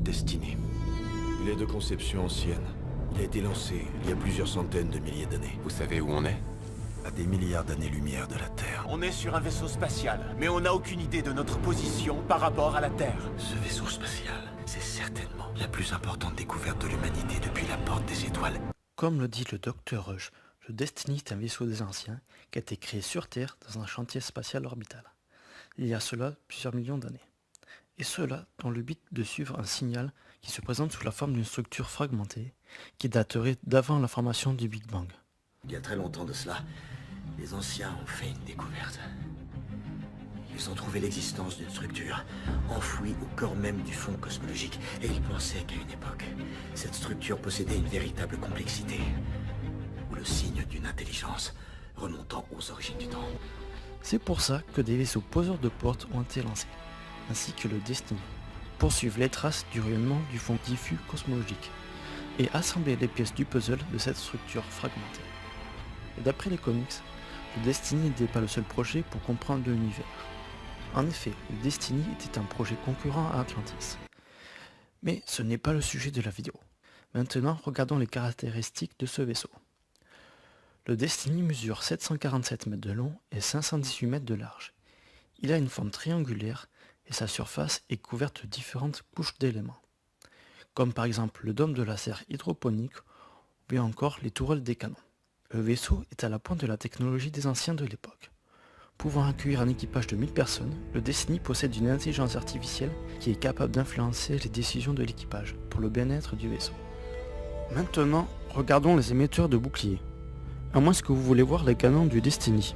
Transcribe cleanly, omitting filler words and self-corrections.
Destiny. Il est de conception ancienne. Il a été lancé il y a plusieurs centaines de milliers d'années. Vous savez où on est? À des milliards d'années-lumière de la Terre. On est sur un vaisseau spatial, mais on n'a aucune idée de notre position par rapport à la Terre. Ce vaisseau spatial, c'est certainement la plus importante découverte de l'humanité depuis la porte des étoiles. Comme le dit le Dr Rush, le Destiny est un vaisseau des anciens qui a été créé sur Terre dans un chantier spatial orbital, il y a cela plusieurs millions d'années. Et cela dans le but de suivre un signal qui se présente sous la forme d'une structure fragmentée qui daterait d'avant la formation du Big Bang. Il y a très longtemps de cela, les anciens ont fait une découverte. Ils ont trouvé l'existence d'une structure enfouie au cœur même du fond cosmologique, et ils pensaient qu'à une époque, cette structure possédait une véritable complexité, ou le signe d'une intelligence remontant aux origines du temps. C'est pour ça que des vaisseaux poseurs de portes ont été lancés, ainsi que le Destiny, pour suivre les traces du rayonnement du fond diffus cosmologique, et assembler les pièces du puzzle de cette structure fragmentée. Et d'après les comics, le Destiny n'était pas le seul projet pour comprendre l'univers. En effet, le Destiny était un projet concurrent à Atlantis. Mais ce n'est pas le sujet de la vidéo. Maintenant, regardons les caractéristiques de ce vaisseau. Le Destiny mesure 747 mètres de long et 518 mètres de large. Il a une forme triangulaire et sa surface est couverte de différentes couches d'éléments, comme par exemple le dôme de laser hydroponique ou bien encore les tourelles des canons. Le vaisseau est à la pointe de la technologie des anciens de l'époque. Pouvant accueillir un équipage de 1000 personnes, le Destiny possède une intelligence artificielle qui est capable d'influencer les décisions de l'équipage pour le bien-être du vaisseau. Maintenant, regardons les émetteurs de boucliers. À moins que vous voulez voir les canons du Destiny.